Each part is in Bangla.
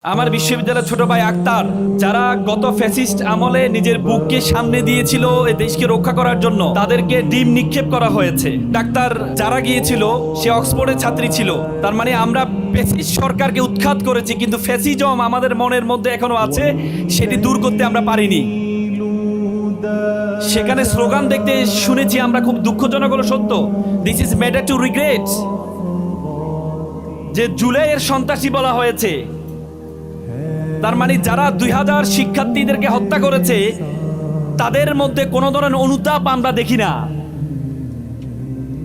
আমার বিশ্ববিদ্যালয়ের ছোট ভাই আক্তার, যারা গত ফ্যাসিস্ট আমলে নিজের বুককে সামনে দিয়েছিল এই দেশকে রক্ষা করার জন্য, তাদেরকে ডিম নিক্ষেপ করা হয়েছে। ডাক্তার যারা গিয়েছিল সে অক্সফোর্ডের ছাত্রী ছিল। তার মানে আমরা ফ্যাসিস্ট সরকারকে উৎখাত করেছি, কিন্তু ফ্যাসিজম আমাদের মনের মধ্যে এখনো আছে, সেটি দূর করতে আমরা পারিনি। সেখানে স্লোগান দেখতে শুনেছি আমরা, খুব দুঃখজনক হলো সত্য, this is matter to regret, যে জুলাইয়ের সন্ত্রাসী বলা হয়েছে। তার মানে যারা 2000 শিক্ষার্থীদেরকে হত্যা করেছে তাদের মধ্যে কোনো ধরনের অনুতাপ আমরা দেখি না।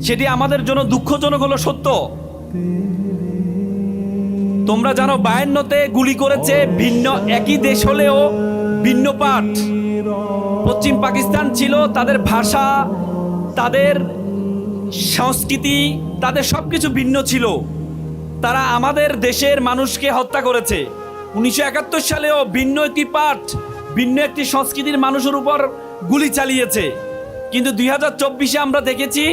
সেটি আমাদের জন্য দুঃখজনক হলো সত্য। তোমরা জানো 52-তে গুলি করেছে, ভিন্ন একই দেশ হলেও ভিন্ন পাঠ। পশ্চিম পাকিস্তান ছিল, তাদের ভাষা, তাদের সংস্কৃতি, তাদের সবকিছু ভিন্ন ছিল। তারা আমাদের দেশের মানুষকে হত্যা করেছে। 1971 সালেও ভিন্ন একটি পাঠ, ভিন্ন একটি সংস্কৃতির মানুষের উপর গুলি চালিয়েছে। কিন্তু 2024-এ আমরা দেখেছি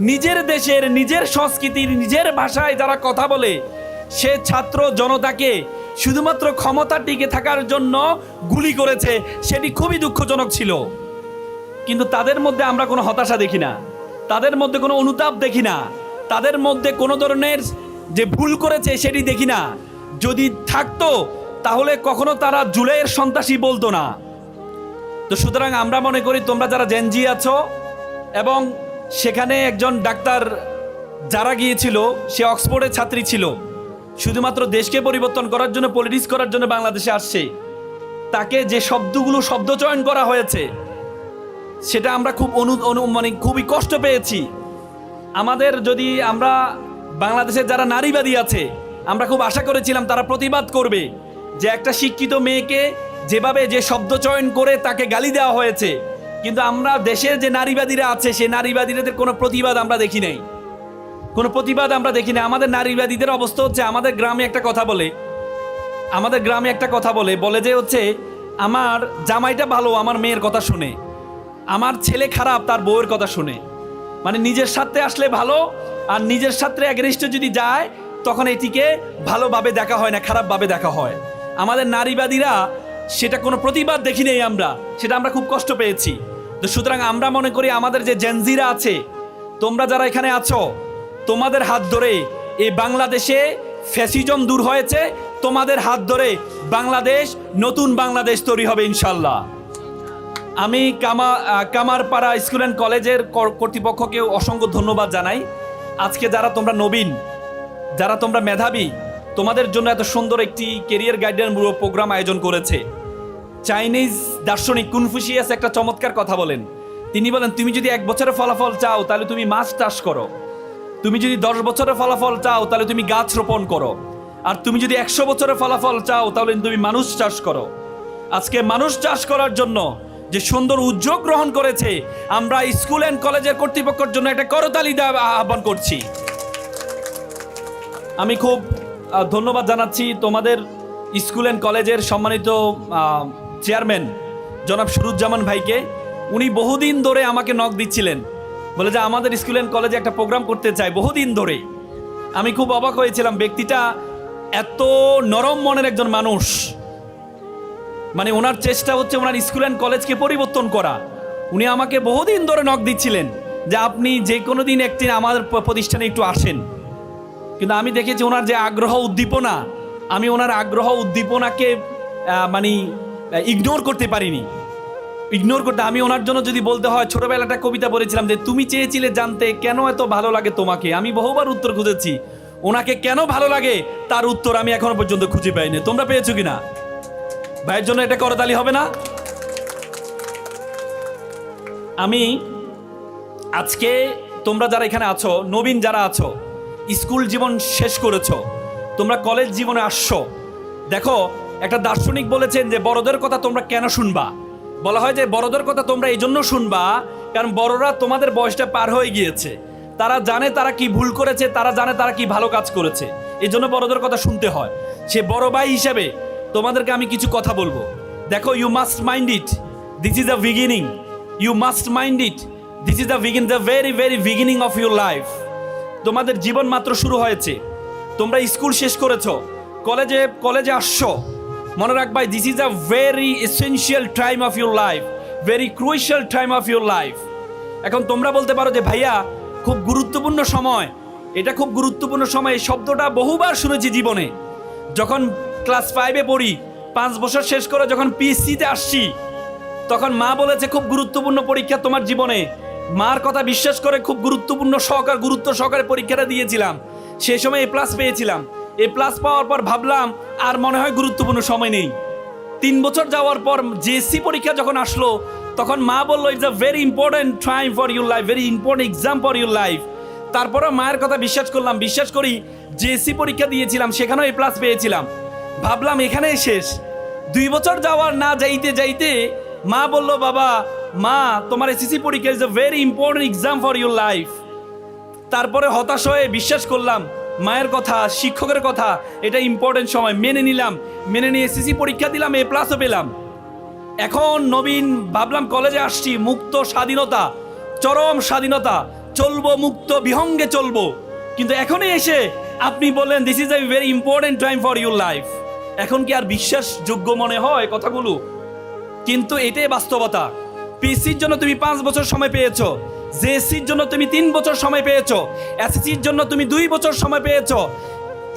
নিজের দেশের, নিজের সংস্কৃতির, নিজের ভাষায় যারা কথা বলে, সে ছাত্র জনতাকে শুধুমাত্র ক্ষমতা টিকে থাকার জন্য গুলি করেছে। সেটি খুবই দুঃখজনক ছিল। কিন্তু তাদের মধ্যে আমরা কোনো হতাশা দেখি না, তাদের মধ্যে কোনো অনুতাপ দেখি না, তাদের মধ্যে কোনো ধরনের যে ভুল করেছে সেটি দেখি না। যদি থাকতো তাহলে কখনো তারা জুলাইয়ের সন্ত্রাসী বলতো না। তো সুতরাং আমরা মনে করি তোমরা যারা জেনজি আছো, এবং সেখানে একজন ডাক্তার যারা গিয়েছিল সে অক্সফোর্ডের ছাত্রী ছিল, শুধুমাত্র দেশকে পরিবর্তন করার জন্য, পলিটিক্স করার জন্য বাংলাদেশে আসছে। তাকে যে শব্দ চয়ন করা হয়েছে সেটা আমরা খুব মানে খুবই কষ্ট পেয়েছি। আমাদের যদি আমরা বাংলাদেশের যারা নারীবাদী আছে, আমরা খুব আশা করেছিলাম তারা প্রতিবাদ করবে, যে একটা শিক্ষিত মেয়েকে যেভাবে যে শব্দ চয়ন করে তাকে গালি দেওয়া হয়েছে। কিন্তু আমরা দেশের যে নারীবাদীরা আছে, সেই নারীবাদীদের কোনো প্রতিবাদ আমরা দেখি নাই, কোনো প্রতিবাদ আমরা দেখি না। আমাদের নারীবাদীদের অবস্থা হচ্ছে, আমাদের গ্রামে একটা কথা বলে, বলে যে হচ্ছে আমার জামাইটা ভালো আমার মেয়ের কথা শুনে, আমার ছেলে খারাপ তার বউয়ের কথা শুনে। মানে নিজের সাথে আসলে ভালো, আর নিজের সাথে এগেনিস্টে যদি যায় তখন এটিকে ভালোভাবে দেখা হয় না, খারাপভাবে দেখা হয়। আমাদের নারীবাদীরা সেটা কোনো প্রতিবাদ দেখি নেই আমরা, সেটা আমরা খুব কষ্ট পেয়েছি। তো সুতরাং আমরা মনে করি আমাদের যে জেনজিরা আছে, তোমরা যারা এখানে আছো, তোমাদের হাত ধরে এই বাংলাদেশে ফ্যাসিজম দূর হয়েছে, তোমাদের হাত ধরে বাংলাদেশ, নতুন বাংলাদেশ তৈরি হবে ইনশাল্লাহ। আমি কামারপাড়া স্কুল অ্যান্ড কলেজের কর্তৃপক্ষকেও অসংখ্য ধন্যবাদ জানাই। আজকে যারা তোমরা নবীন, যারা তোমরা মেধাবী, তোমাদের জন্য এত সুন্দর একটি কেরিয়ার গাইডেন্স প্রোগ্রাম আয়োজন করেছে। চাইনিজ দার্শনিক কনফুসিয়াস একটা চমৎকার কথা বলেন। তিনি বলেন, তুমি যদি 1 বছরের ফলাফল চাও তাহলে তুমি মাছ চাষ করো, তুমি যদি 10 বছরের ফলাফল চাও তাহলে তুমি গাছ রোপণ করো, আর তুমি যদি 100 বছরের ফলাফল চাও তাহলে তুমি মানুষ চাষ করো। আজকে মানুষ চাষ করার জন্য যে সুন্দর উদ্যোগ গ্রহণ করেছে, আমরা স্কুল অ্যান্ড কলেজের কর্তৃপক্ষের জন্য একটা করতালি আহ্বান করছি। আমি খুব ধন্যবাদ জানাচ্ছি তোমাদের স্কুল অ্যান্ড কলেজের সম্মানিত চেয়ারম্যান জনাব সুরুজ্জামান ভাইকে। উনি বহুদিন ধরে আমাকে নক দিচ্ছিলেন, বলে যে আমাদের স্কুল অ্যান্ড কলেজে একটা প্রোগ্রাম করতে চাই, বহুদিন ধরে। আমি খুব অবাক হয়েছিলাম, ব্যক্তিটা এত নরম মনের একজন মানুষ। মানে ওনার চেষ্টা হচ্ছে ওনার স্কুল অ্যান্ড কলেজকে পরিবর্তন করা। উনি আমাকে বহুদিন ধরে নক দিচ্ছিলেন যে আপনি যে কোনো দিন একদিন আমাদের প্রতিষ্ঠানে একটু আসেন। কিন্তু আমি দেখেছি ওনার যে আগ্রহ উদ্দীপনা, আমি ওনার আগ্রহ উদ্দীপনাকে মানে ইগনোর করতে পারিনি। আমি ওনার জন্য যদি বলতে হয়, ছোটবেলা একটা কবিতা পড়েছিলাম যে তুমি চেয়েছিলে জানতে কেন এত ভালো লাগে তোমাকে। আমি বহুবার উত্তর খুঁজেছি, ওনাকে কেন ভালো লাগে তার উত্তর আমি এখনো পর্যন্ত খুঁজে পাইনি। তোমরা পেয়েছো কিনা? ভাইয়ের জন্য এটা করতালি হবে না? আমি আজকে তোমরা যারা এখানে আছো, নবীন যারা আছো, স্কুল জীবন শেষ করেছো, তোমরা কলেজ জীবনে আসছো। দেখো, একটা দার্শনিক বলেছেন যে বড়দের কথা তোমরা কেন শুনবা। বলা হয় যে বড়দের কথা তোমরা এই জন্য শুনবা কারণ বড়রা তোমাদের বয়সটা পার হয়ে গিয়েছে, তারা জানে তারা কি ভুল করেছে, তারা জানে তারা কি ভালো কাজ করেছে, এই জন্য বড়দের কথা শুনতে হয়। সে বড় ভাই হিসেবে তোমাদেরকে আমি কিছু কথা বলবো। দেখো, you must mind it, this is the beginning. You must mind it, this is the very very beginning of your life. তোমাদের জীবন মাত্র শুরু হয়েছে। তোমরা স্কুল শেষ করেছো, কলেজে আসছো, মনে রাখবাই this is a very essential time of your life, very crucial time of your life. এখন তোমরা বলতে পারো যে ভাইয়া খুব গুরুত্বপূর্ণ সময়, এটা খুব গুরুত্বপূর্ণ সময়, এই শব্দটা বহুবার শুনেছি জীবনে। যখন ক্লাস 5-এ পড়ি, 5 বছর শেষ করে যখন পিএসসিতে আসছি, তখন মা বলেছে খুব গুরুত্বপূর্ণ পরীক্ষা তোমার জীবনে। মার কথা বিশ্বাস করে খুব গুরুত্ব সহকারে পরীক্ষাটা দিয়েছিলাম। সেই সময় A+ পেয়েছিলাম। A+ পাওয়ার পর ভাবলাম আর মনে হয় গুরুত্বপূর্ণ সময় নেই। 3 বছর যাওয়ার পর জেএসসি পরীক্ষা যখন আসলো, তখন মা বললো it's a very important time for your life, very important exam for your life. তারপরে মায়ের কথা বিশ্বাস করি জেএসসি পরীক্ষা দিয়েছিলাম, সেখানেও A+ পেয়েছিলাম। ভাবলাম এখানেই শেষ। 2 বছর যাওয়ার না যাইতে মা বলল, বাবা মা তোমার এসএসসি পরীক্ষা is a very important exam for your life. তারপরে হতাশ হয়ে বিশ্বাস করলাম মায়ের কথা, শিক্ষকের কথা, এটা ইম্পর্টেন্ট সময়, মেনে নিয়ে এসএসসি পরীক্ষা দিলাম, A+ও পেলাম। এখন নবীন ভাবলাম কলেজে আসছি, মুক্ত স্বাধীনতা, চরম স্বাধীনতা, চলবো মুক্ত বিহঙ্গে চলবো। কিন্তু এখনই এসে আপনি বললেন this is a very important time for your life. এখন কি আর বিশ্বাসযোগ্য মনে হয় কথাগুলো? কিন্তু এটাই বাস্তবতা। পিএসসির জন্য তুমি 5 বছর সময় পেয়েছো, জেএসসির জন্য তুমি 3 বছর সময় পেয়েছো, এসএসসির জন্য তুমি 2 বছর সময় পেয়েছো,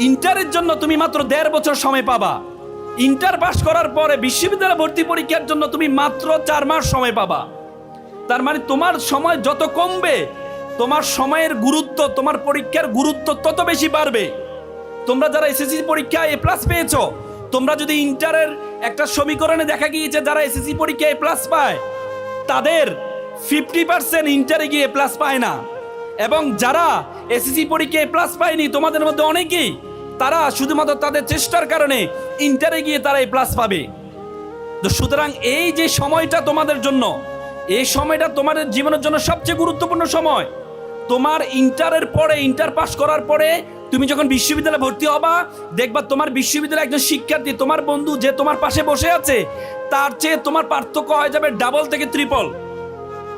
ইন্টারের জন্য তুমি মাত্র 1.5 বছর সময় পাবা। ইন্টার পাস করার পরে বিশ্ববিদ্যালয় ভর্তি পরীক্ষার জন্য তুমি মাত্র 4 মাস সময় পাবা। তার মানে তোমার সময় যত কমবে, তোমার সময়ের গুরুত্ব, তোমার পরীক্ষার গুরুত্ব তত বেশি বাড়বে। তোমরা যারা এসএসসি পরীক্ষায় A+ পেয়েছো, তোমরা যদি ইন্টারের একটা সমীকরণে দেখা গিয়েছে যারা এসএসসি পরীক্ষায় A+ পায়, তাদের 50% ইন্টারে গিয়ে A+ পায় না। এবং যারা এসএসসি পরীক্ষায় A+ পায়নি, তোমাদের মধ্যে অনেকেই, তারা শুধুমাত্র তাদের চেষ্টার কারণে ইন্টারে গিয়ে তারা A+ পাবে। তো সুতরাং এই যে সময়টা তোমাদের জন্য, এই সময়টা তোমাদের জীবনের জন্য সবচেয়ে গুরুত্বপূর্ণ সময়। তোমার ইন্টারের পরে, ইন্টার পাস করার পরে তুমি যখন বিশ্ববিদ্যালয়ে ভর্তি হবা, দেখবা তোমার বিশ্ববিদ্যালয়ে একজন শিক্ষার্থী, তোমার বন্ধু যে তোমার পাশে বসে আছে, তার চেয়ে তোমার পার্থক্য হয়ে যাবে ডাবল থেকে ট্রিপল,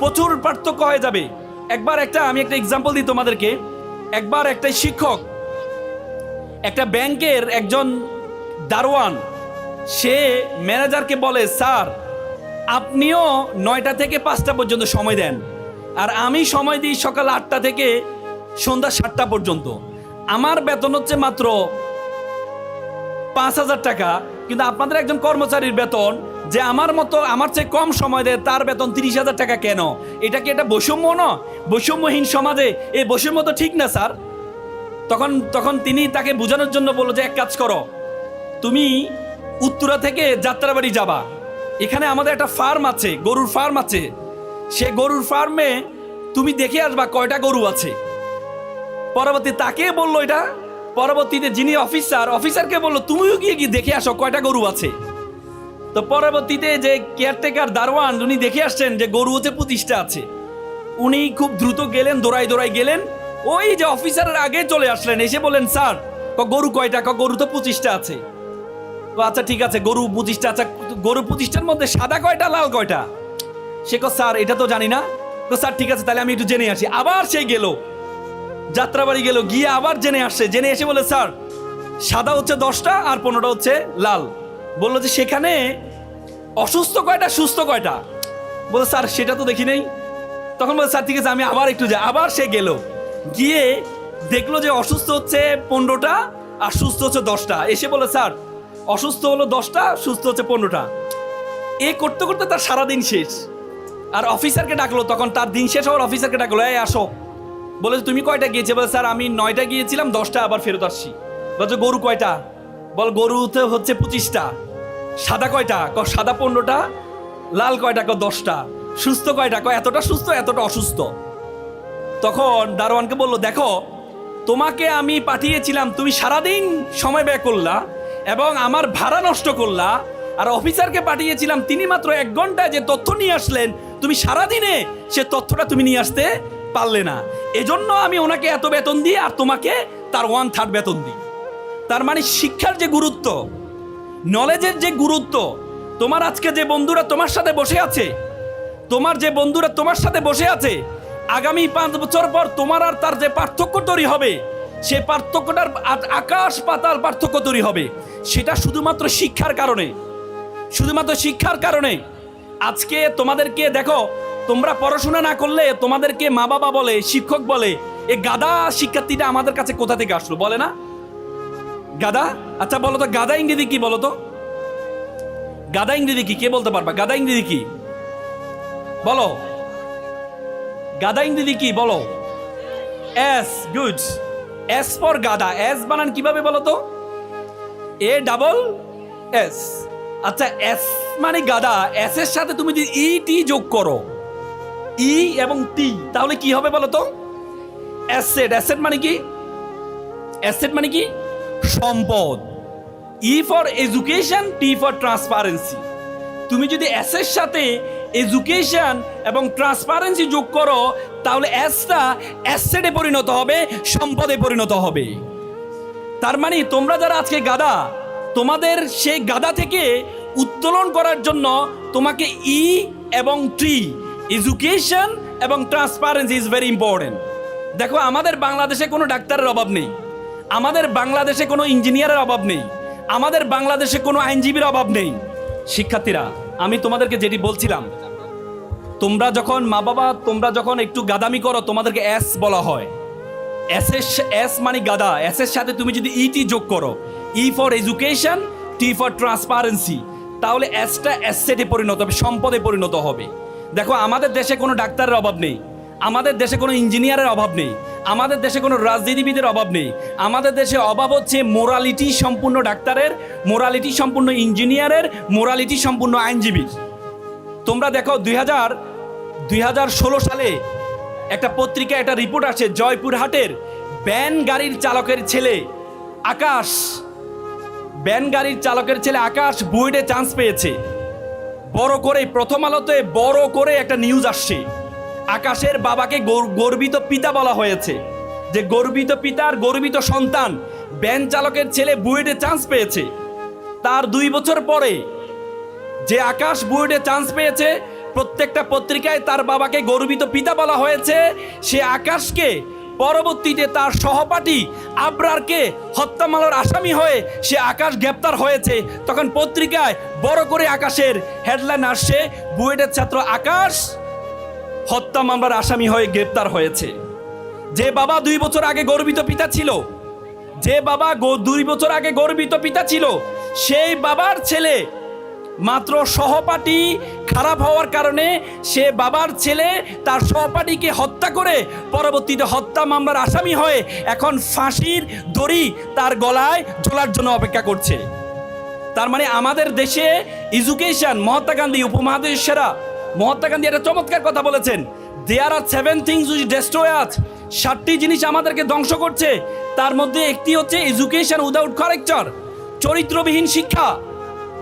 প্রচুর পার্থক্য হয়ে যাবে। আমি একটা এক্সাম্পল দিই তোমাদেরকে। একবার একটা শিক্ষক, একটা ব্যাংকের একজন দারোয়ান, সে ম্যানেজারকে বলে, স্যার আপনিও 9টা থেকে 5টা পর্যন্ত সময় দেন, আর আমি সময় দিই সকাল 8টা থেকে সন্ধ্যা 7টা পর্যন্ত। আমার বেতন হচ্ছে মাত্র 5,000 টাকা, কিন্তু আপনাদের একজন কর্মচারীর বেতন যে আমার চেয়ে কম সময় দেয়, তার বেতন 30,000 টাকা কেন? এটা কি এটা বৈষম্য না? বৈষম্যহীন সমাজে এই বৈষম্য তো ঠিক না স্যার। তখন তিনি তাকে বোঝানোর জন্য বলল যে এক কাজ করো, তুমি উত্তরা থেকে যাত্রাবাড়ি যাবা, এখানে আমাদের একটা ফার্ম আছে, গরুর ফার্ম আছে, সে গরুর ফার্মে তুমি দেখে আসবা কয়টা গরু আছে। তাকে বললো এটা, পরবর্তীতে যিনি অফিসারকে বললো তুমিও গিয়ে দেখে আসো কয়টা গরু আছে। তো পরবর্তীতে যে কেয়ারটেকার দারোয়ান, উনি দেখে আসছেন যে গরু হচ্ছে 25টা আছে। উনি খুব দ্রুত গেলেন, দৌড়াই গেলেন, ওই যে অফিসারের আগে চলে আসলেন, এসে বললেন, স্যার গরু কয়টা? গরু তো 25টা আছে। আচ্ছা ঠিক আছে, গরু 25টা, আচ্ছা গরু 25টার মধ্যে সাদা কয়টা, লাল কয়টা? সে স্যার এটা তো জানি না। স্যার ঠিক আছে, তাহলে আমি একটু জেনে আসি। আবার সে গেল, যাত্রাবাড়ি গেল, গিয়ে আবার জেনে এসে বলে, স্যার সাদা হচ্ছে 10টা আর 15টা হচ্ছে লাল। বললো যে সেখানে অসুস্থ কয়টা, সুস্থ কয়টা? বলে স্যার সেটা তো দেখি নেই। তখন বলে স্যার ঠিক আছে, আমি আবার একটু যাই। আবার সে গেল, গিয়ে দেখলো যে অসুস্থ হচ্ছে 15টা আর সুস্থ হচ্ছে 10টা। এসে বলে, স্যার অসুস্থ হলো 10টা, সুস্থ হচ্ছে 15টা। এ করতে করতে তার সারাদিন শেষ। আর অফিসারকে ডাকলো, তখন তার দিন শেষ হওয়ার অফিসারকে ডাকলো, এই আসো। বলে তুমি কয়টা গিয়েছে? বলে স্যার আমি 9টা গিয়েছিলাম, 10টা আবার ফেরত আসছি। বলছে গরু কয়টা? বল গরুতে হচ্ছে 25টা। সাদা কয়টা? সাদা 15টা। লাল কয়টা? 10টা। সুস্থ কয়টা? এতটা সুস্থ, এতটা অসুস্থ। তখন দারোয়ানকে বললো, দেখো তোমাকে আমি পাঠিয়েছিলাম, তুমি সারাদিন সময় ব্যয় করলা এবং আমার ভাড়া নষ্ট করলা। আর অফিসারকে পাঠিয়েছিলাম, তিনি মাত্র 1 ঘন্টায় যে তথ্য নিয়ে আসলেন, তুমি সারাদিনে সে তথ্যটা তুমি নিয়ে আসতে পারলে না। এজন্য আমি ওনাকে এত বেতন দিই আর তোমাকে তার 1/3 বেতন দিই। তার মানে শিক্ষার যে গুরুত্ব, নলেজের যে গুরুত্ব, তোমার আজকে যে বন্ধুরা তোমার সাথে বসে আছে, আগামী 5 বছর পর তোমার আর তার যে পার্থক্য তৈরি হবে, সে পার্থক্যটার আকাশ পাতাল পার্থক্য তৈরি হবে। সেটা শুধুমাত্র শিক্ষার কারণে, শুধুমাত্র শিক্ষার কারণে। আজকে তোমাদেরকে দেখো, তোমরা পড়াশোনা না করলে তোমাদেরকে মা বাবা বলে, শিক্ষক বলে, এ গাধা শিক্ষার্থীটা আমাদের কাছে কোথা থেকে আসলো, বলে না? গাধা। আচ্ছা বলো তো, গাধা ইংরেজি কি বলো তো? গাধা ইংরেজি কি, কে বলতে পারবা? গাধা ইংরেজি কি বলো? গাধা ইংরেজি কি বলো? এস। গুড। এস ফর গাধা। এস বানান কিভাবে বলো তো? এ ডাবল এস। আচ্ছা, এস মানে গাধা, এস এর সাথে তুমি যদি ই টি যোগ করো, ই এবং টি, তাহলে কি হবে বলো তো? অ্যাসেট। অ্যাসেট মানে কি? অ্যাসেট মানে কি? সম্পদ। E for education, T for transparency. তুমি যদি এসের সাথে এডুকেশন এবং ট্রান্সপারেন্সি যোগ করো, তাহলে এসটা অ্যাসেটে পরিণত হবে, সম্পদে পরিণত হবে। তার মানে তোমরা যারা আজকে গাধা, তোমাদের সেই গাধা থেকে উত্তোলন করার জন্য তোমাকে ই এবং টি, এডুকেশন এবং ট্রান্সপারেন্সি ইজ ভেরি ইম্পর্টেন্ট। দেখো, আমাদের বাংলাদেশে কোনো ডাক্তারের অভাব নেই, আমাদের বাংলাদেশে কোনো ইঞ্জিনিয়ারের অভাব নেই, আমাদের বাংলাদেশে কোনো আইনজীবীর অভাব নেই। শিক্ষার্থীরা, আমি তোমাদেরকে যেটি বলছিলাম, তোমরা যখন মা বাবা, তোমরা যখন একটু গাদামি করো, তোমাদেরকে এস বলা হয়। এস মানে গাদা, এস এর সাথে তুমি যদি ইটি যোগ করো, E for education, T for transparency, তাহলে এসটা অ্যাসেটে পরিণত হবে, সম্পদে পরিণত হবে। দেখো, আমাদের দেশে কোনো ডাক্তারের অভাব নেই, আমাদের দেশে কোনো ইঞ্জিনিয়ারের অভাব নেই, আমাদের দেশে কোনো রাজনীতিবিদের অভাব নেই। আমাদের দেশে অভাব হচ্ছে মোরালিটি সম্পূর্ণ ডাক্তারের, মোরালিটি সম্পূর্ণ ইঞ্জিনিয়ারের, মোরালিটি সম্পূর্ণ আইনজীবীর। তোমরা দেখো 2016 সালে একটা পত্রিকায় একটা রিপোর্ট আসে, জয়পুরহাটের ভ্যান গাড়ির চালকের ছেলে আকাশ, ভ্যান গাড়ির চালকের ছেলে আকাশ বুয়েটে চান্স পেয়েছে। বড় করে প্রথম আলোতে বড় করে একটা নিউজ আসছে, আকাশের বাবাকে গর্বিত পিতা বলা হয়েছে, যে গর্বিত পিতার গর্বিত সন্তান ভ্যান চালকের ছেলে বুয়েটে চান্স পেয়েছে। তার 2 বছর পরে যে আকাশ বুয়েটে চান্স পেয়েছে, প্রত্যেকটা পত্রিকায় তার বাবাকে গর্বিত পিতা বলা হয়েছে। সে আকাশকে পরবর্তীতে তার সহপাঠী আবরারকে হত্যা মামলার আসামি হয়ে সে আকাশ গ্রেপ্তার হয়েছে। তখন পত্রিকায় বড় করে আকাশের হেডলাইন আসছে, বুয়েটের ছাত্র আকাশ হত্যা মামলার আসামি হয়ে গ্রেপ্তার হয়েছে। যে বাবা 2 বছর আগে গর্বিত পিতা ছিল, যে বাবা 2 বছর আগে গর্বিত পিতা ছিল, সেই বাবার ছেলে মাত্র সহপাঠী খারাপ হওয়ার কারণে সে বাবার ছেলে তার সহপাঠীকে হত্যা করে পরবর্তীতে হত্যা মামলার আসামি হয়ে এখন ফাঁসির দড়ি তার গলায় ঝোলার জন্য অপেক্ষা করছে। তার মানে আমাদের দেশে এডুকেশন, মহাত্মা গান্ধী উপমহাদেশের সেরা, মহাত্মা গান্ধী একটা চমৎকার কথা বলেছেন, দেয়ার আর 7 things which destroy us। 7টি জিনিস আমাদেরকে ধ্বংস করছে, তার মধ্যে একটি হচ্ছে এডুকেশন উইদাউট ক্যারেক্টার, চরিত্রবিহীন শিক্ষা।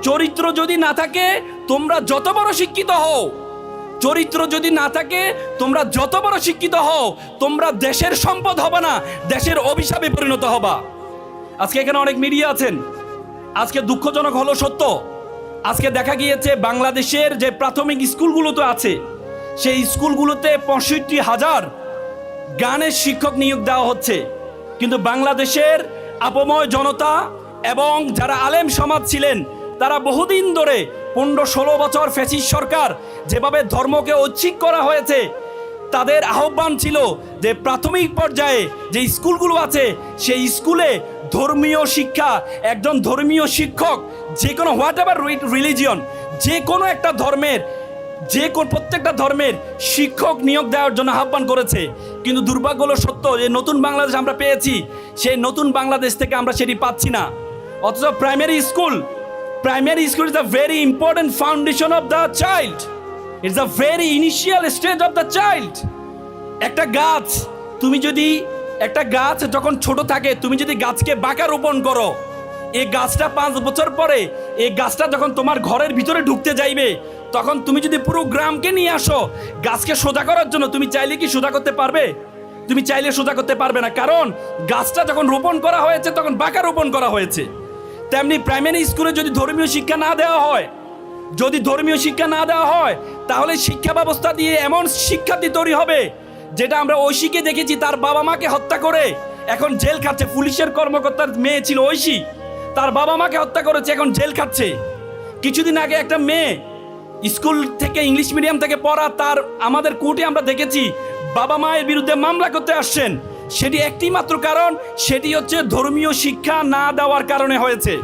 চরিত্র যদি না থাকে তোমরা যত বড় শিক্ষিত হও, চরিত্র যদি না থাকে তোমরা যত বড় শিক্ষিত হও, তোমরা দেশের সম্পদ হবে না, দেশের অভিশাপে পরিণত হবা। আজকে এখানে অনেক মিডিয়া আছেন, আজকে দুঃখজনক হলো সত্য, আজকে দেখা গিয়েছে বাংলাদেশের যে প্রাথমিক স্কুলগুলো তো আছে, সেই স্কুলগুলোতে 65,000 গানের শিক্ষক নিয়োগ দেওয়া হচ্ছে, কিন্তু বাংলাদেশের আপময় জনতা এবং যারা আলেম সমাজ ছিলেন, তারা বহুদিন ধরে 15-16 বছর ফ্যাসিস্ট সরকার যেভাবে ধর্মকে ঐচ্ছিক করা হয়েছে, তাদের আহ্বান ছিল যে প্রাথমিক পর্যায়ে যে স্কুলগুলো আছে সেই স্কুলে ধর্মীয় শিক্ষা, একজন ধর্মীয় শিক্ষক যে কোনো হোয়াট এভার রিলিজিয়ন, যে কোনো একটা ধর্মের, প্রত্যেকটা ধর্মের শিক্ষক নিয়োগ দেওয়ার জন্য আহ্বান করেছে। কিন্তু দুর্ভাগ্য হলো সত্য যে নতুন বাংলাদেশ আমরা পেয়েছি, সেই নতুন বাংলাদেশ থেকে আমরা সেটি পাচ্ছি না। অথচ primary school is a very important foundation of the child. It's a very initial stage of the child. একটা গাছ, তুমি যদি একটা গাছ যখন ছোট থাকে, তুমি যদি গাছকে বাঁকা রোপণ করো, এই গাছটা 5 বছর পরে এই গাছটা যখন তোমার ঘরের ভিতরে ঢুকতে যাইবে, তখন তুমি যদি পুরো গ্রামকে নিয়ে আসো গাছকে সোজা করার জন্য, তুমি চাইলে কি সোজা করতে পারবে? তুমি চাইলে সোজা করতে পারবে না, কারণ গাছটা যখন রোপণ করা হয়েছে তখন বাঁকা রোপণ করা হয়েছে। তেমনি প্রাইমারি স্কুলে যদি ধর্মীয় শিক্ষা না দেওয়া হয়, যদি ধর্মীয় শিক্ষা না দেওয়া হয়, তাহলে শিক্ষা ব্যবস্থা দিয়ে এমন শিক্ষার্থী তৈরি হবে, যেটা আমরা ঐশীকে দেখেছি তার বাবা মাকে হত্যা করে এখন জেল খাচ্ছে। পুলিশের কর্মকর্তার মেয়ে ছিল ঐশী, তার বাবা মাকে হত্যা করেছে, এখন জেল খাচ্ছে। কিছুদিন আগে একটা মেয়ে স্কুল থেকে ইংলিশ মিডিয়াম থেকে পড়া, তার আমাদের কোর্টে আমরা দেখেছি বাবা মায়ের বিরুদ্ধে মামলা করতে আসছেন। সেটি একটি মাত্র কারণ, সেটি হচ্ছে ধর্মীয় শিক্ষা না দেওয়ার কারণে হয়েছে।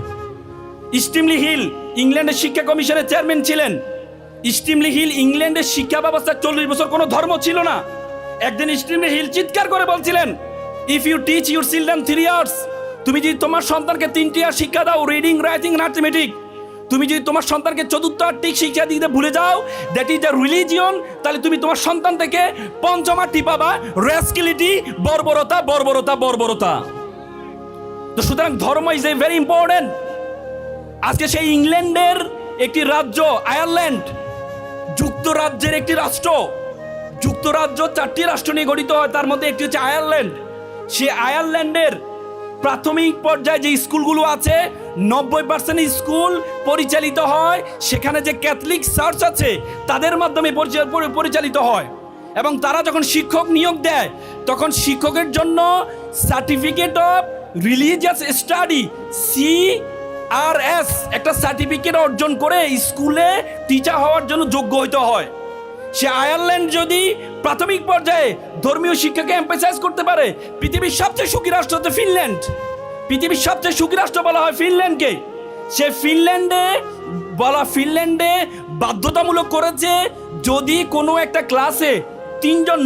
স্টিমলি হিল ইংল্যান্ডের শিক্ষা কমিশনের চেয়ারম্যান ছিলেন। স্টিমলি হিল ইংল্যান্ডের শিক্ষা ব্যবস্থা 40 বছর কোনো ধর্ম ছিল না। একদিন স্টিমলি হিল চিৎকার করে বলছিলেন, if you teach your children 3 years, তুমি যদি তোমার সন্তানকে 3টি ইয়ার শিক্ষা দাও, রিডিং, রাইটিং, ম্যাথমেটিক, তুমি যদি তোমার সন্তানকে 4র্থ আর্টিক শিক্ষা দিতে ভুলে যাও, দ্যাট ইজ দ্য রিলিজিয়ন, তাহলে তুমি তোমার সন্তান থেকে 5ম আর্টি পাবা, রেস্কিলিটি, বর্বরতা, বর্বরতা, বর্বরতা। তো সুতরাং ধর্ম ইজ এ ভেরি ইম্পর্টেন্ট। আজকে সেই ইংল্যান্ডের একটি রাজ্য আয়ারল্যান্ড, যুক্তরাজ্যের একটি রাষ্ট্র। যুক্তরাজ্য 4টি রাষ্ট্র নিয়ে গঠিত হয়, তার মধ্যে একটি হচ্ছে আয়ারল্যান্ড। সে আয়ারল্যান্ডের প্রাথমিক পর্যায়ে যে স্কুলগুলো আছে, 90% স্কুল পরিচালিত হয় সেখানে যে ক্যাথলিক চার্চ আছে তাদের মাধ্যমে পরিচালিত হয়। এবং তারা যখন শিক্ষক নিয়োগ দেয়, তখন শিক্ষকের জন্য certificate of religious study, CRS, একটা সার্টিফিকেট অর্জন করে স্কুলে টিচার হওয়ার জন্য যোগ্য হইতে হয়। সে আয়ারল্যান্ড যদি প্রাথমিক পর্যায়ে ধর্মীয় শিক্ষাকে এমফাসাইজ করতে পারে, পৃথিবীর সবচেয়ে সুখী রাষ্ট্র হচ্ছে ফিনল্যান্ড। পৃথিবীর সবচেয়ে সুখী রাষ্ট্র বলা হয় ফিনল্যান্ডকে। সে ফিনল্যান্ডে বাধ্যতামূলক করেছে, যদি কোনো একটা ক্লাসে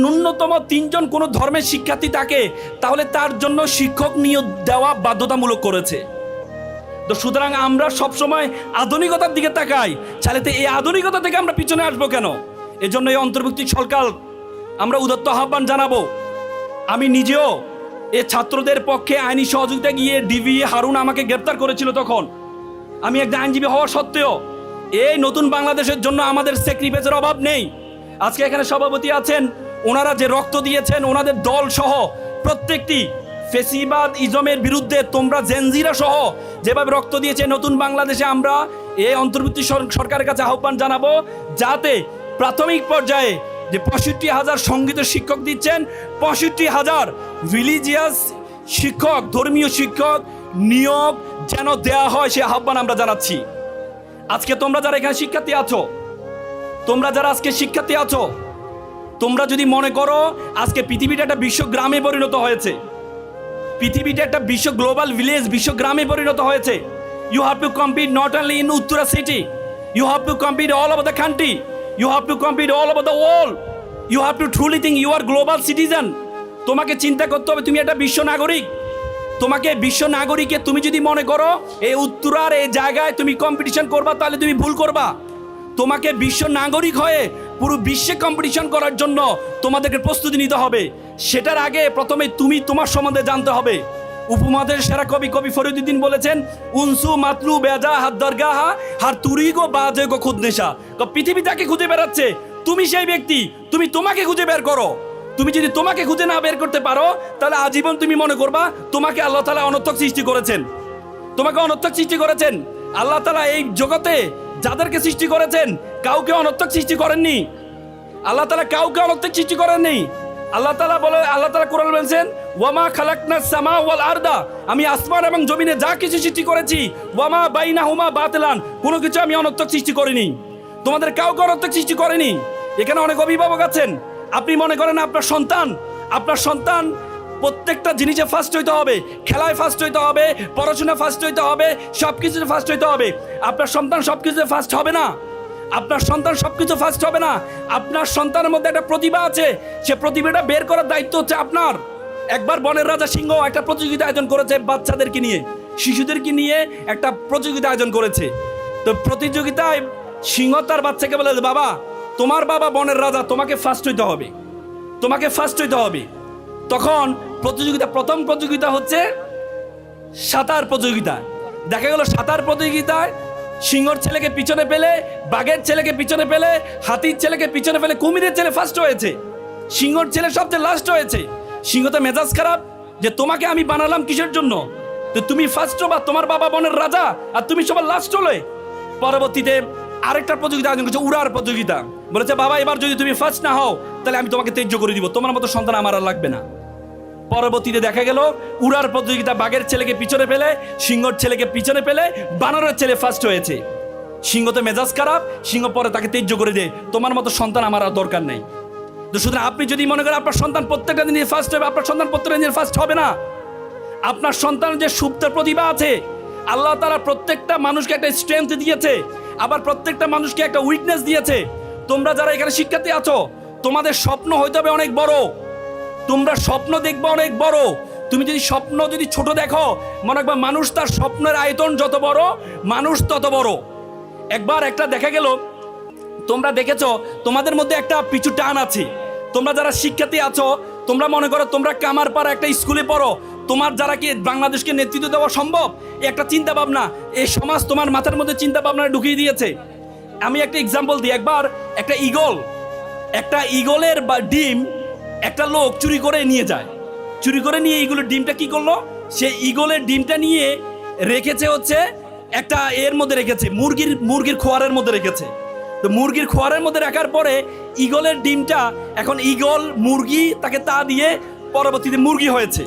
ন্যূনতম 3 জন কোনো ধর্মের শিক্ষার্থী থাকে, তাহলে তার জন্য শিক্ষক নিয়োগ দেওয়া বাধ্যতামূলক করেছে। তো সুতরাং আমরা সবসময় আধুনিকতার দিকে তাকাই, চাইলে এই আধুনিকতা থেকে আমরা পিছনে আসবো কেন? এজন্য এই অন্তর্ভুক্তি সরকার আমরা উদাত্ত আহ্বান জানাবো। আমি নিজেও এই ছাত্রদের পক্ষে আইনি সহযোগিতা গিয়ে ডিবি হারুন আমাকে গ্রেপ্তার করেছিল। তখন আমি একটা আইনজীবী হওয়া সত্ত্বেও এই নতুন বাংলাদেশের জন্য আমাদের স্যাক্রিফাইসের অভাব নেই। আজকে এখানে সভাপতি আছেন, ওনারা যে রক্ত দিয়েছেন, ওনাদের দল সহ প্রত্যেকটি ফেসিবাদ ইজমের বিরুদ্ধে তোমরা জেনজিরা সহ যেভাবে রক্ত দিয়েছে নতুন বাংলাদেশে, আমরা এই অন্তর্বর্তী সরকারের কাছে আহ্বান জানাবো, যাতে প্রাথমিক পর্যায়ে যে 65,000 সঙ্গীত শিক্ষক দিচ্ছেন, 65,000 রিলিজিয়াস শিক্ষক, ধর্মীয় শিক্ষক নিয়োগ যেন দেয়া হয়, সে আহ্বান আমরা জানাচ্ছি। আজকে তোমরা যারা এখানে শিক্ষার্থী আছো, তোমরা যারা আজকে শিক্ষার্থী আছো, তোমরা যদি মনে করো আজকে পৃথিবীটা একটা বিশ্ব গ্রামে পরিণত হয়েছে, পৃথিবীটা একটা বিশ্ব গ্লোবাল ভিলেজ, বিশ্ব গ্রামে পরিণত হয়েছে, you have to compete not only in Uttara city, you have to compete all over the country, you have to compete all over the world, you have to truly think you are global citizen. তোমাকে চিন্তা করতে হবে তুমি একটা বিশ্ব নাগরিক। তোমাকে বিশ্ব নাগরিকে তুমি যদি মনে করো এই উত্তরার এই জায়গায় তুমি কম্পিটিশন করবা, তাহলে তুমি ভুল করবা। তোমাকে বিশ্ব নাগরিক হয়ে পুরো বিশ্বে কম্পিটিশন করার জন্য তোমাদেরকে প্রস্তুতি নিতে হবে। সেটার আগে প্রথমে তুমি তোমার সম্বন্ধে জানতে হবে। উপমহাদেশের সেরা কবি ফরিদুদ্দিন বলেছেন, উনসু মাতলু বেজা হাত দরগাহা হার তুরিগো বাজে গো খুদনেশা। পৃথিবী যাকে খুঁজে বেড়াচ্ছে, তুমি সেই ব্যক্তি, তুমি তোমাকে খুঁজে বের করো। তুমি যদি তোমাকে খুঁজে না বের করতে পারো, তাহলে আজীবন তুমি মনে করবা তোমাকে আল্লাহ তাআলা অনর্থক সৃষ্টি করেছেন। তোমাকে অনর্থক সৃষ্টি করেছেন আল্লাহ তাআলা। এই জগতে যাদেরকে সৃষ্টি করেছেন, কাউকে অনর্থক সৃষ্টি করেননি। আল্লাহ তাআলা কাউকে অনর্থক সৃষ্টি করেননি। আল্লাহ তাআলা কোরআন বলেছেন, ওয়ামা খালাকনাস সামা ওয়াল আরদা, আমি আসমান এবং জমিনে যা কিছু সৃষ্টি করেছি, ওয়ামা বাইনাহুমা বাতিলান, কোনো কিছু আমি অনর্থক সৃষ্টি করিনি। তোমাদের কাউকে অনর্থক সৃষ্টি করেনি। এখানে অনেক অভিভাবক আছেন, আপনি মনে করেন আপনার সন্তান প্রত্যেকটা জিনিসে ফার্স্ট হইতে হবে, খেলায় ফার্স্ট হইতে হবে, পড়াশোনা ফার্স্ট হইতে হবে, সব কিছুতে ফার্স্ট হইতে হবে। আপনার সন্তান সব কিছুতে ফার্স্ট হবে না। আপনার সন্তান সব কিছু ফার্স্ট হবে না। আপনার সন্তানের মধ্যে একটা প্রতিভা আছে, সে প্রতিভাটা বের করার দায়িত্ব হচ্ছে আপনার। একবার বনের রাজা সিংহ একটা প্রতিযোগিতা আয়োজন করেছে, বাচ্চাদেরকে নিয়ে, শিশুদেরকে নিয়ে একটা প্রতিযোগিতা আয়োজন করেছে। তো প্রতিযোগিতায় সিংহ তার বাচ্চাকে বলে, বাবা, তোমার বাবা বনের রাজা, তোমাকে ফার্স্ট হইতে হবে, তোমাকে ফার্স্ট হইতে হবে। তখন প্রথম প্রতিযোগিতা হচ্ছে সাঁতার প্রতিযোগিতা। দেখা গেল সাঁতার প্রতিযোগিতায় সিংহর ছেলেকে পিছনে পেলে, বাঘের ছেলেকে পিছনে পেলে, হাতির ছেলেকে পিছনে পেলে, কুমিরের ছেলে ফার্স্ট হয়েছে, সিংহর ছেলে সবচেয়ে লাস্ট হয়েছে। সিংহ তো মেজাজ খারাপ যে তোমাকে আমি বানালাম কিসের জন্য, তো তুমি ফার্স্ট হবা, তোমার বাবা বনের রাজা আর তুমি সবার লাস্ট হলে। পরবর্তীতে আরেকটা প্রতিযোগিতা আয়োজন করছে, উড়ার প্রতিযোগিতা। বলেছে, বাবা, এবার যদি তুমি ফার্স্ট না হও, তাহলে আমি তোমাকে ত্যায্য করে দিব, তোমার মতো সন্তান আমার আর লাগবে না। পরবর্তীতে দেখা গেল উড়ার প্রতিযোগিতা বাঘের ছেলেকে পিছনে ফেলে, সিংহর ছেলেকে পিছনে ফেলে বানরের ছেলে ফার্স্ট হয়েছে। সিংহ তো মেজাজ খারাপ, সিংহ পরে তাকে ত্যায্য করে দেয়, তোমার মতো সন্তান আমার আর দরকার নেই। তো সুতরাং আপনি যদি মনে করেন আপনার সন্তান প্রত্যেকটা দিনে ফার্স্ট হবে, আপনার সন্তান প্রত্যেকটা দিনে ফার্স্ট হবে না। আপনার সন্তান যে সুপ্ত প্রতিভা আছে, আল্লাহ তাআলা প্রত্যেকটা মানুষকে একটা স্ট্রেংথ দিয়েছে, আবার প্রত্যেকটা মানুষকে একটা উইকনেস দিয়েছে। তোমরা যারা এখানে শিক্ষার্থী আছো, তোমাদের স্বপ্ন হইতে হবে অনেক বড়, তোমরা স্বপ্ন দেখবে অনেক বড়। তুমি যদি স্বপ্ন যদি ছোট দেখো, মনে রাখবা মানুষ তার স্বপ্নের আয়তন যত বড়, মানুষ তত বড়। একবার একটা দেখা গেল, তোমরা দেখেছো তোমাদের মধ্যে একটা পিছু টান আছে। তোমরা যারা শিক্ষার্থী আছো, তোমরা মনে করো তোমরা কামারপাড়া একটা স্কুলে পড়ো, তোমার যারা কি বাংলাদেশকে নেতৃত্ব দেওয়া সম্ভব, একটা চিন্তা ভাবনা এই সমাজ তোমার মাথার মধ্যে চিন্তা ভাবনা ঢুকিয়ে দিয়েছে। আমি একটা এক্সাম্পল দিই। একবার একটা ঈগলের ডিম একটা লোক চুরি করে নিয়ে যায়। চুরি করে নিয়ে ঈগলের ডিমটা কি করলো, সে ঈগলের ডিমটা নিয়ে রেখেছে হচ্ছে একটা এর মধ্যে রেখেছে, মুরগির খোয়ারের মধ্যে রেখেছে। তো মুরগির খোয়ারের মধ্যে রাখার পরে ঈগলের ডিমটা, এখন ঈগল মুরগি তাকে তা দিয়ে পরবর্তীতে মুরগি হয়েছে।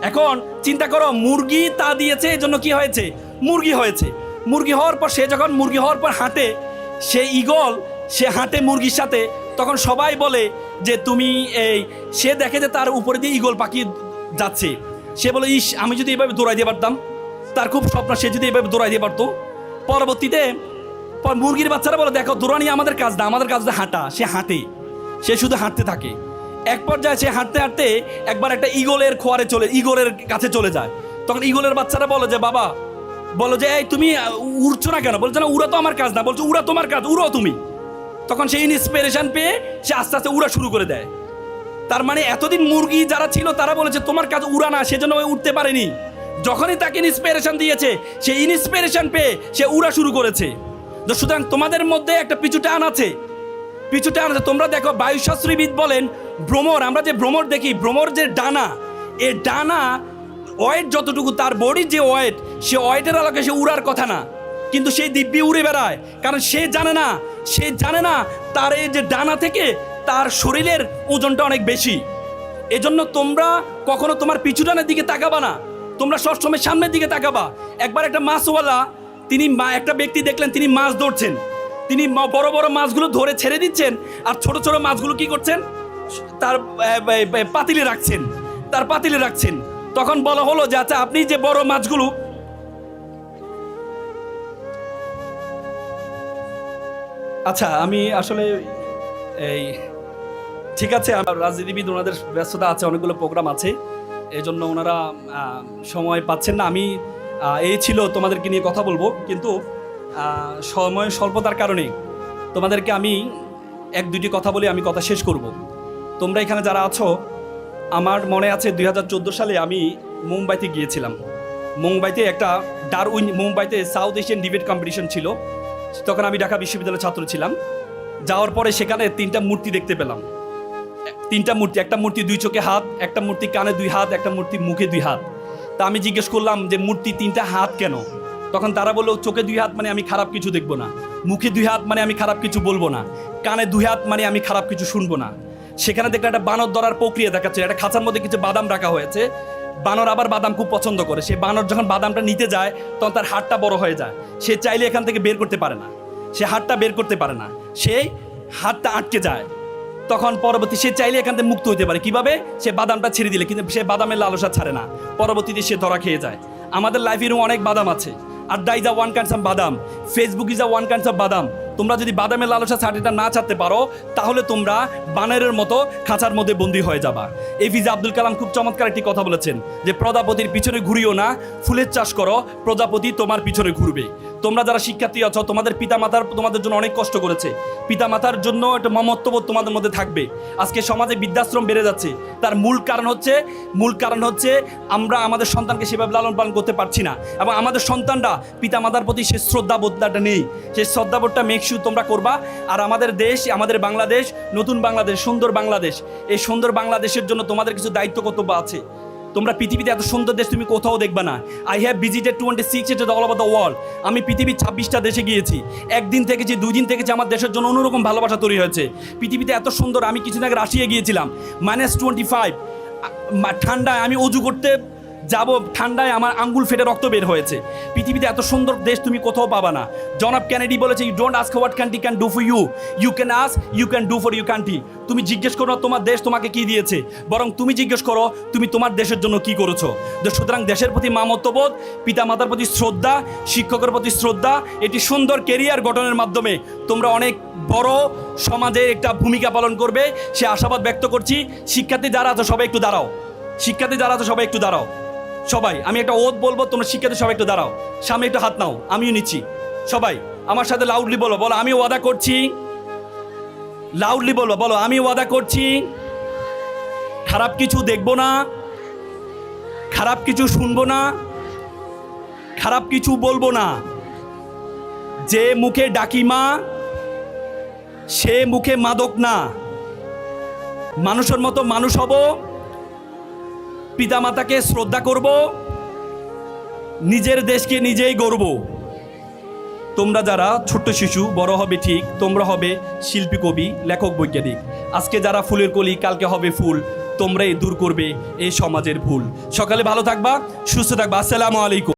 এখন চিন্তা করো, মুরগি তা দিয়েছে, এই জন্য কি হয়েছে, মুরগি হয়েছে। মুরগি হওয়ার পর সে যখন মুরগি হওয়ার পর হাঁটে, সে ঈগল সে হাঁটে মুরগির সাথে, তখন সবাই বলে যে তুমি সে দেখে যে তার উপরে দিয়ে ঈগল পাখি যাচ্ছে, সে বলে ইস আমি যদি এভাবে দৌড়াই দিয়ে পারতাম। তার খুব স্বপ্ন সে যদি এভাবে দৌড়াই দিয়ে পারতো। পরবর্তীতে মুরগির বাচ্চারা বলে দেখো দৌড়ানি আমাদের কাজ না, আমাদের কাজ হাঁটা। সে হাঁটে, সে শুধু হাঁটতে থাকে। এক পর্যায়ে সে হাঁটতে হাঁটতে একবার একটা ঈগলের ঈগলের কাছে চলে যায়। তখন ঈগলের বাচ্চারা বলে যে বাবা, বলো যে এই তুমি উড়ছো না কেন? বলছে না উড়া তো আমার কাজ না। বলছে উড়া তোমার কাজ, উড়ো তুমি। তখন সেই ইন্সপিরেশন পেয়ে সে আস্তে আস্তে উড়া শুরু করে দেয়। তার মানে এতদিন মুরগি যারা ছিল তারা বলেছে তোমার কাজ উড়া না, সেজন্য উঠতে পারেনি। যখনই তাকে ইন্সপিরেশন দিয়েছে, সে ইন্সপিরেশন পেয়ে সে উড়া শুরু করেছে। সুতরাং তোমাদের মধ্যে একটা পিছু টান আছে। তোমরা দেখো বায়ুশাস্ত্রবিদ বলেন ভ্রমর, আমরা যে ভ্রমর দেখি, ভ্রমর যে ডানা, এই ডানা ওয়েট যতটুকু, তার বডির যে ওয়েট, সে ওয়েটের আলোকে সে উড়ার কথা না, কিন্তু সেই দিব্যি উড়ে বেড়ায়। কারণ সে জানে না তার এই যে ডানা থেকে তার শরীরের ওজনটা অনেক বেশি। এজন্য তোমরা কখনো তোমার পিছু ডানের দিকে তাকাবা না, তোমরা সবসময় সামনের দিকে তাকাবা। একবার একটা মাছওয়ালা, একটা ব্যক্তি দেখলেন তিনি মাছ ধরছেন, তিনি বড় বড় মাছগুলো ধরে ছেড়ে দিচ্ছেন, আর ছোট ছোট মাছগুলো কি করছেন, তার পাতিলে রাখছেন। তখন বলা হলো যে আচ্ছা আপনি যে বড় মাছগুলো, আচ্ছা আমি আসলে ঠিক আছে, আমার রাজনীতিবিদ ওনাদের ব্যস্ততা আছে, অনেকগুলো প্রোগ্রাম আছে, এই জন্য ওনারা সময় পাচ্ছেন না। আমি এই ছিল তোমাদেরকে নিয়ে কথা বলবো, কিন্তু সময় স্বল্পতার কারণে তোমাদেরকে আমি এক দুটি কথা বলে আমি কথা শেষ করব। তোমরা এখানে যারা আছো, আমার মনে আছে 2014 সালে আমি মুম্বাইতে গিয়েছিলাম। মুম্বাইতে সাউথ এশিয়ান ডিবেট কম্পিটিশন ছিল। তখন আমি ঢাকা বিশ্ববিদ্যালয়ের ছাত্র ছিলাম। যাওয়ার পরে সেখানে 3টা মূর্তি দেখতে পেলাম। 3টা মূর্তি, একটা মূর্তি 2 চোখে হাত, একটা মূর্তি কানে 2 হাত, একটা মূর্তি মুখে 2 হাত। তা আমি জিজ্ঞেস করলাম যে মূর্তি 3টা হাত কেন? তখন তারা বললো চোখে 2 হাত মানে আমি খারাপ কিছু দেখবো না, মুখে 2 হাত মানে আমি খারাপ কিছু বলবো না, কানে 2 হাত মানে আমি খারাপ কিছু শুনবো না। সেখানে দেখলে একটা বানর ধরার প্রক্রিয়া দেখাচ্ছে, একটা খাঁচার মধ্যে কিছু বাদাম রাখা হয়েছে। বানর আবার বাদাম খুব পছন্দ করে। সে বানর যখন বাদামটা নিতে যায়, তখন তার হাতটা বড় হয়ে যায়। সে চাইলে এখান থেকে বের করতে পারে না, সে হাতটা বের করতে পারে না, সেই হাতটা আটকে যায়। তখন পরবর্তী সে চাইলে এখান থেকে মুক্ত হতে পারে কিভাবে? সে বাদামটা ছেড়ে দিলে, কিন্তু সে বাদামের লালসা ছাড়ে না, পরবর্তীতে সে ধরা খেয়ে যায়। আমাদের লাইফেরও অনেক বাদাম আছে। আড্ডা is a one kinds of বাদাম, Facebook is a one kinds of বাদাম। তোমরা যদি বাদামের লালসা ছাড়িটা না ছাড়তে পারো, তাহলে তোমরা বানরের মতো খাঁচার মধ্যে বন্দী হয়ে যাবা। এপিজে আব্দুল কালাম খুব চমৎকার একটি কথা বলেছেন যে প্রজাপতির পিছনে ঘুরিও না, ফুলের চাষ করো, প্রজাপতি তোমার পিছনে ঘুরবে। তোমরা যারা শিক্ষার্থী আছো, তোমাদের পিতামাতার তোমাদের জন্য অনেক কষ্ট করেছে, পিতামাতার জন্য একটা মমত্ববোধ তোমাদের মধ্যে থাকবে। আজকে সমাজে বৃদ্ধাশ্রম বেড়ে যাচ্ছে, তার মূল কারণ হচ্ছে আমরা আমাদের সন্তানকে সেভাবে লালন পালন করতে পারছি না, এবং আমাদের সন্তানরা পিতামাতার প্রতি সে শ্রদ্ধাবোধটা নেই। সেই শ্রদ্ধাবোধটা মেকশিওর তোমরা করবা। আর আমাদের দেশ, আমাদের বাংলাদেশ, নতুন বাংলাদেশ, সুন্দর বাংলাদেশ, এই সুন্দর বাংলাদেশের জন্য তোমাদের কিছু দায়িত্ব কর্তব্য আছে। তোমরা পৃথিবীতে এত সুন্দর দেশ তুমি কোথাও দেখবা না। I have visited 26 state all over the world. আমি পৃথিবীর 26টা দেশে গিয়েছি। একদিন থেকেছি, 2 দিন থেকেছি, আমার দেশের জন্য অন্যরকম ভালোবাসা তৈরি হয়েছে। পৃথিবীতে এত সুন্দর। আমি কিছুদিন আগে রাশিয়া গিয়েছিলাম, -25। ঠান্ডায় আমি অজু করতে যাব, ঠান্ডায় আমার আঙ্গুল ফেটে রক্ত বের হয়েছে। পৃথিবীতে এত সুন্দর দেশ তুমি কোথাও পাবা না। জন অফ কেনেডি বলেছে, you don't ask what country can do for you, you can ask you can do for you country. তুমি জিজ্ঞেস করো না তোমার দেশ তোমাকে কি দিয়েছে, বরং তুমি জিজ্ঞেস করো তুমি তোমার দেশের জন্য কি করেছো। সুতরাং দেশের প্রতি মামত্ববোধ, পিতামাতার প্রতি শ্রদ্ধা, শিক্ষকের প্রতি শ্রদ্ধা, এটি সুন্দর কেরিয়ার গঠনের মাধ্যমে তোমরা অনেক বড় সমাজে একটা ভূমিকা পালন করবে, সে আশাবাদ ব্যক্ত করছি। শিক্ষার্থী যারা আছো সবাই একটু দাঁড়াও, শিক্ষার্থী যারা আছো সবাই একটু দাঁড়াও। সবাই আমি একটা ওত বলবো, তোমরা শিক্ষার্থী সবাই একটু দাঁড়াও, সামনে একটু হাত নাও, আমিও নিচ্ছি। সবাই আমার সাথে লাউডলি বলো, বলো আমি ওয়াদা করছি, লাউডলি বলো, বলো আমি ওয়াদা করছি খারাপ কিছু দেখবো না, খারাপ কিছু শুনবো না, খারাপ কিছু বলবো না। যে মুখে ডাকি মা সে মুখে মাদক না। মানুষের মতো মানুষ হব, পিতামাতাকে শ্রদ্ধা করব, নিজের দেশকে নিজেই গড়ব। তোমরা যারা ছোট্ট শিশু, বড় হবে ঠিক, তোমরা হবে শিল্পী, কবি, লেখক, বৈজ্ঞানিক। আজকে যারা ফুলের কলি, কালকে হবে ফুল। তোমরাই দূর করবে এই সমাজের ভুল। সকালে ভালো থাকবা, সুস্থ থাকবা। আসসালামু আলাইকুম।